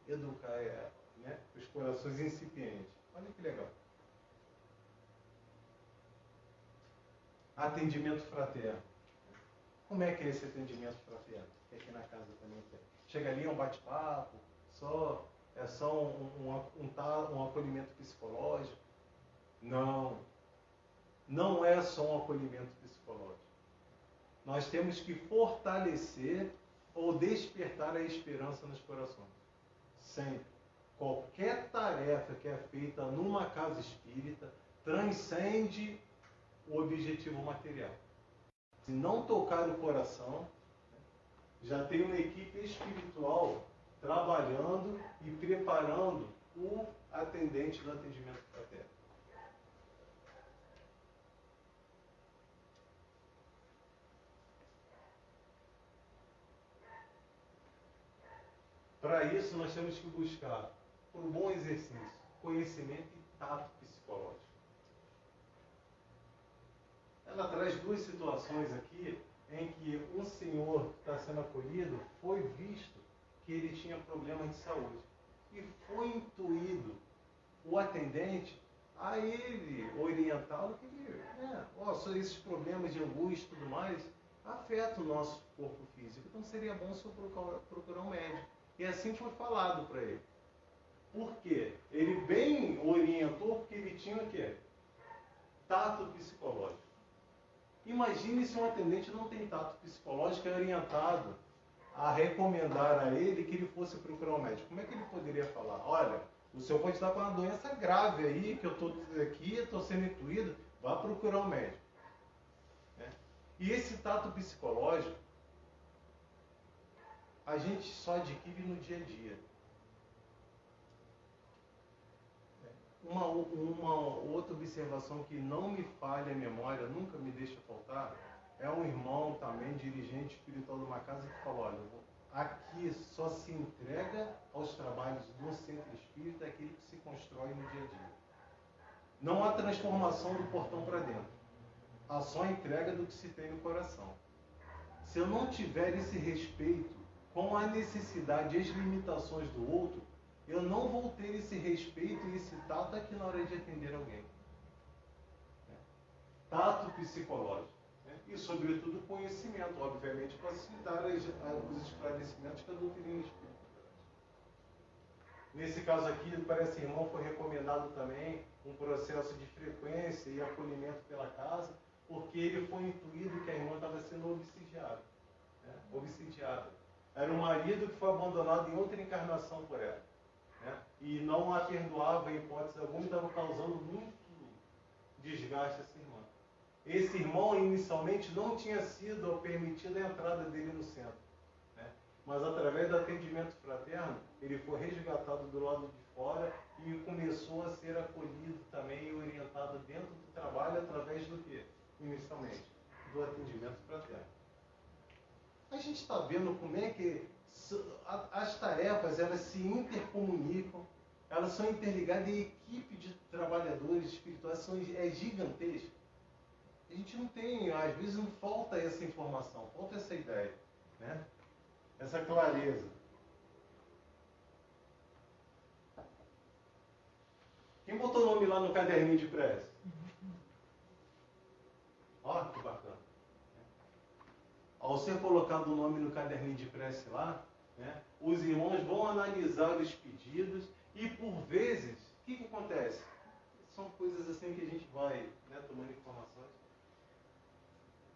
educar, né, os corações incipientes. Olha que legal. Atendimento fraterno. Como é que é esse atendimento fraterno? Que aqui na casa também tem. Chega ali, é um bate-papo, é só um acolhimento psicológico? Não é só um acolhimento psicológico. Nós temos que fortalecer ou despertar a esperança nos corações. Sempre. Qualquer tarefa que é feita numa casa espírita transcende o objetivo material. Se não tocar o coração, já tem uma equipe espiritual trabalhando e preparando o atendente do atendimento fraterno. Para isso, nós temos que buscar, por um bom exercício, conhecimento e tato psicológico. Ela traz duas situações aqui em que um senhor que está sendo acolhido foi visto que ele tinha problemas de saúde. E foi intuído o atendente a ele orientá-lo que esses problemas de angústia e tudo mais afetam o nosso corpo físico. Então seria bom se eu procurar um médico. E assim foi falado para ele. Por quê? Ele bem orientou porque ele tinha o quê? Tato psicológico. Imagine se um atendente não tem tato psicológico e é orientado a recomendar a ele que ele fosse procurar um médico. Como é que ele poderia falar? Olha, O senhor pode estar com uma doença grave aí, que eu estou aqui, estou sendo intuído, vá procurar um médico. Né? E esse tato psicológico, a gente só adquire no dia a dia. Uma outra observação que não me falha a memória, nunca me deixa faltar, é um irmão também, dirigente espiritual de uma casa, que falou, olha, aqui só se entrega aos trabalhos do centro espírita aquilo que se constrói no dia a dia. Não há transformação do portão para dentro. Há só entrega do que se tem no coração. Se eu não tiver esse respeito com a necessidade e as limitações do outro, eu não vou ter esse respeito e esse tato aqui na hora de atender alguém. Tato psicológico. E, sobretudo, conhecimento, obviamente, para se dar os esclarecimentos que a doutrina espírita traz. Nesse caso aqui, parece que irmão foi recomendado também um processo de frequência e acolhimento pela casa, porque ele foi intuído que a irmã estava sendo obsidiada. Né? Obsidiada. Era um marido que foi abandonado em outra encarnação por ela. Né? E não a perdoava em hipótese alguma e estava causando muito desgaste a essa irmã. Esse irmão inicialmente não tinha sido permitida a entrada dele no centro. Né? Mas através do atendimento fraterno, ele foi resgatado do lado de fora e começou a ser acolhido também e orientado dentro do trabalho através do quê? Inicialmente, do atendimento fraterno. A gente está vendo como é que as tarefas elas se intercomunicam, elas são interligadas e a equipe de trabalhadores espirituais é gigantesca. A gente não tem, às vezes não falta essa informação, falta essa ideia, né? Essa clareza. Quem botou o nome lá no caderninho de prece? Ó, que bacana. Ao ser colocado o nome no caderninho de prece lá, né, os irmãos vão analisar os pedidos e, por vezes, o que acontece? São coisas assim que a gente vai, né, tomando informações.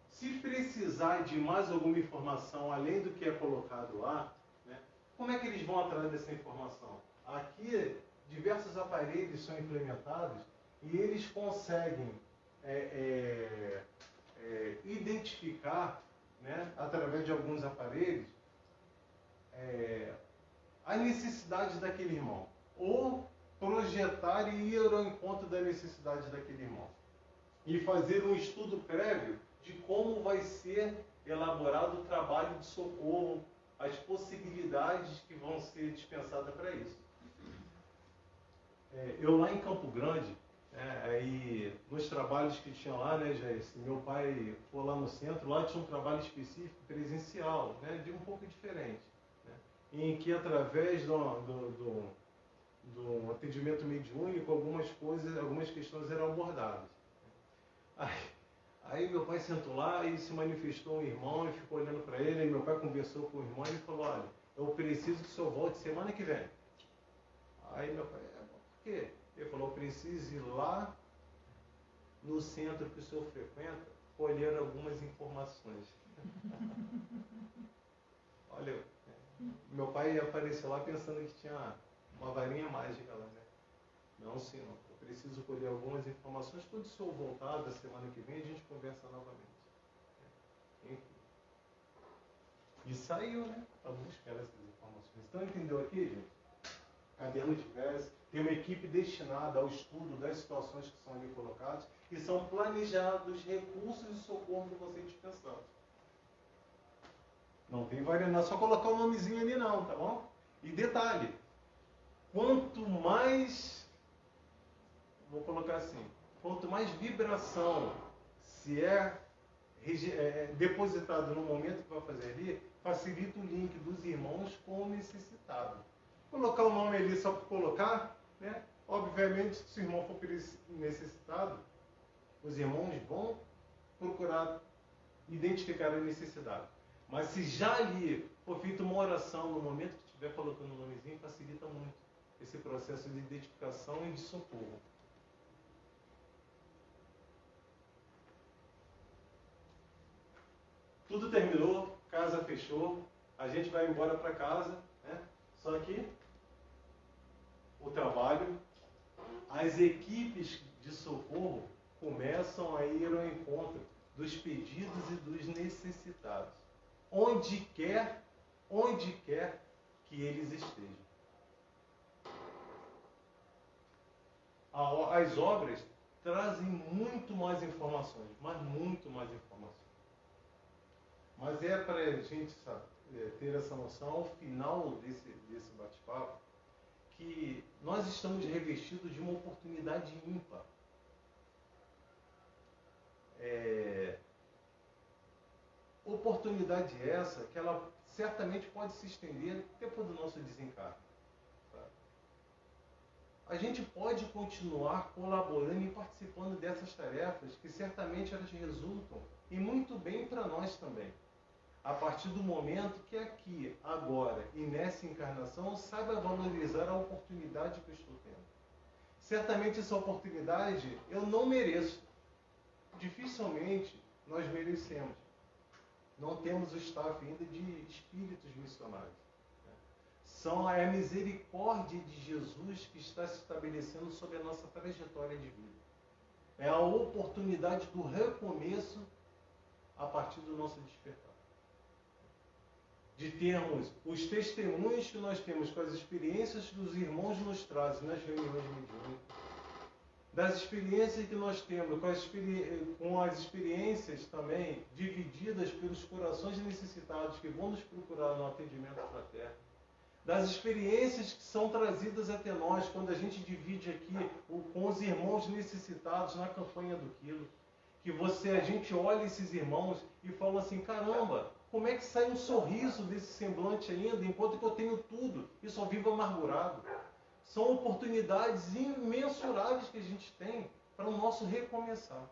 Se precisar de mais alguma informação além do que é colocado lá, né, como é que eles vão atrás dessa informação? Aqui, diversos aparelhos são implementados e eles conseguem identificar, né, através de alguns aparelhos, a necessidade daquele irmão, ou projetar e ir ao encontro da necessidade daquele irmão, e fazer um estudo prévio de como vai ser elaborado o trabalho de socorro, as possibilidades que vão ser dispensadas para isso. Eu lá em Campo Grande, aí nos trabalhos que tinha lá, né, Jair, meu pai foi lá no centro, lá tinha um trabalho específico presencial, né, de um pouco diferente, né, em que através do atendimento mediúnico algumas questões eram abordadas. Aí meu pai sentou lá e se manifestou um irmão e ficou olhando para ele, e meu pai conversou com o irmão e falou, olha, eu preciso que o senhor volte semana que vem. Aí meu pai, por quê? Ele falou, eu preciso ir lá no centro que o senhor frequenta, colher algumas informações. Olha, meu pai apareceu lá pensando que tinha uma varinha mágica lá, né? Não, senhor, eu preciso colher algumas informações. Quando o senhor voltar da semana que vem, a gente conversa novamente. Enfim. E saiu, né? Para buscar essas informações. Então, entendeu aqui, gente? Caderno de prece, tem uma equipe destinada ao estudo das situações que são ali colocadas e são planejados recursos de socorro para você dispensar. Não tem variante, não é só colocar o nomezinho ali não, tá bom? E detalhe, quanto mais, vou colocar assim, quanto mais vibração se depositado no momento que vai fazer ali, facilita o link dos irmãos com o necessitado. Colocar o nome ali só para colocar, né? Obviamente, se o irmão for necessitado, os irmãos vão procurar identificar a necessidade. Mas se já ali for feita uma oração no momento que estiver colocando o nomezinho, facilita muito esse processo de identificação e de socorro. Tudo terminou, casa fechou, a gente vai embora para casa, né? Só que o trabalho, as equipes de socorro começam a ir ao encontro dos pedidos e dos necessitados, onde quer que eles estejam. As obras trazem muito mais informações, mas muito mais informações. Mas é para a gente ter essa noção, ao final desse bate-papo, que nós estamos revestidos de uma oportunidade ímpar. Oportunidade essa que ela certamente pode se estender depois do nosso desencarne. Tá? A gente pode continuar colaborando e participando dessas tarefas que certamente elas resultam e muito bem para nós também. A partir do momento que aqui, agora e nessa encarnação eu saiba valorizar a oportunidade que eu estou tendo. Certamente essa oportunidade eu não mereço. Dificilmente nós merecemos. Não temos o staff ainda de espíritos missionários. É a misericórdia de Jesus que está se estabelecendo sobre a nossa trajetória de vida. É a oportunidade do recomeço a partir do nosso despertar. De termos os testemunhos que nós temos com as experiências que os irmãos nos trazem nas reuniões mediúnicas, das experiências que nós temos com as experiências também divididas pelos corações necessitados que vão nos procurar no atendimento fraterno, das experiências que são trazidas até nós quando a gente divide aqui com os irmãos necessitados na campanha do quilo, que a gente olha esses irmãos e fala assim, caramba, como é que sai um sorriso desse semblante ainda, enquanto que eu tenho tudo e só vivo amargurado? São oportunidades imensuráveis que a gente tem para o nosso recomeçar.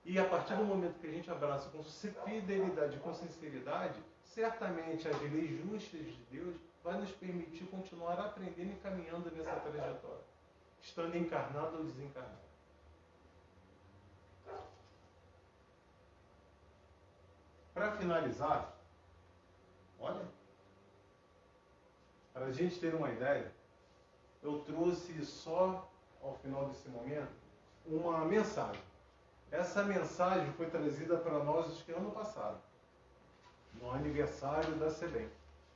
E a partir do momento que a gente abraça com fidelidade e com sinceridade, certamente as leis justas de Deus vai nos permitir continuar aprendendo e caminhando nessa trajetória, estando encarnado ou desencarnado. Para finalizar, olha, para a gente ter uma ideia, eu trouxe só, ao final desse momento, uma mensagem. Essa mensagem foi trazida para nós acho que ano passado, no aniversário da SEBEM.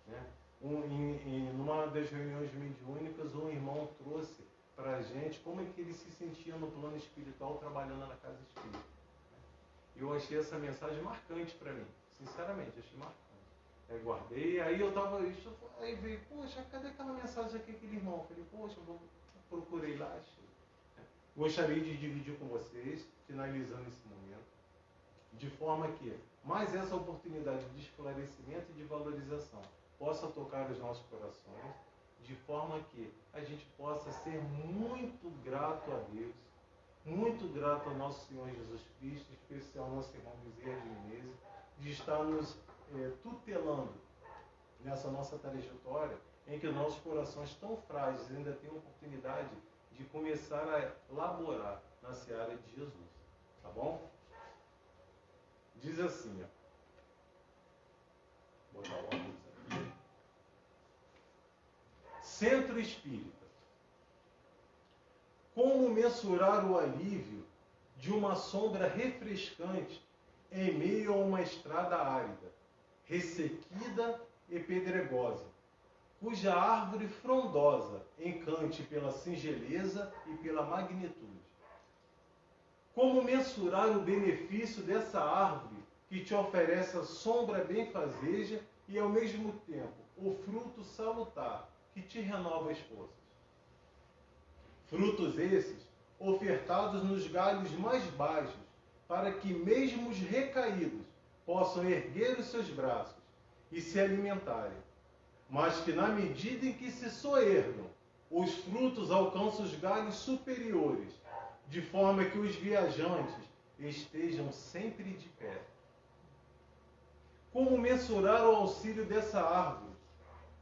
Né? Numa das reuniões mediúnicas, um irmão trouxe para a gente como é que ele se sentia no plano espiritual trabalhando na casa espírita. Eu achei essa mensagem marcante para mim, sinceramente, achei marcante. Eu guardei, aí aí veio, poxa, cadê aquela mensagem aqui, aquele irmão? Eu falei, poxa, procurei lá, achei. Gostaria de dividir com vocês, finalizando esse momento, de forma que mais essa oportunidade de esclarecimento e de valorização possa tocar os nossos corações, de forma que a gente possa ser muito grato a Deus, muito grato ao nosso Senhor Jesus Cristo, em especial ao nosso irmão Bezerra de Menezes, de estar nos tutelando nessa nossa trajetória, em que nossos corações tão frágeis ainda têm a oportunidade de começar a laborar na seara de Jesus. Tá bom? Diz assim, ó. Vou dar ordem aqui. Centro Espírita. Como mensurar o alívio de uma sombra refrescante em meio a uma estrada árida, ressequida e pedregosa, cuja árvore frondosa encante pela singeleza e pela magnitude? Como mensurar o benefício dessa árvore que te oferece a sombra benfazeja e, ao mesmo tempo, o fruto salutar que te renova as forças? Frutos esses ofertados nos galhos mais baixos, para que mesmo os recaídos possam erguer os seus braços e se alimentarem, mas que na medida em que se soergam, os frutos alcançam os galhos superiores, de forma que os viajantes estejam sempre de pé. Como mensurar o auxílio dessa árvore,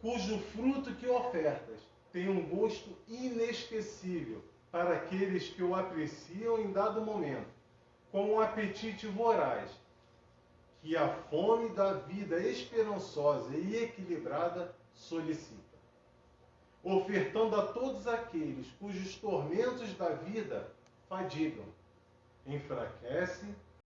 cujo fruto que ofertas tem um gosto inesquecível para aqueles que o apreciam em dado momento, com um apetite voraz, que a fome da vida esperançosa e equilibrada solicita? ofertando a todos aqueles cujos tormentos da vida fadigam, enfraquecem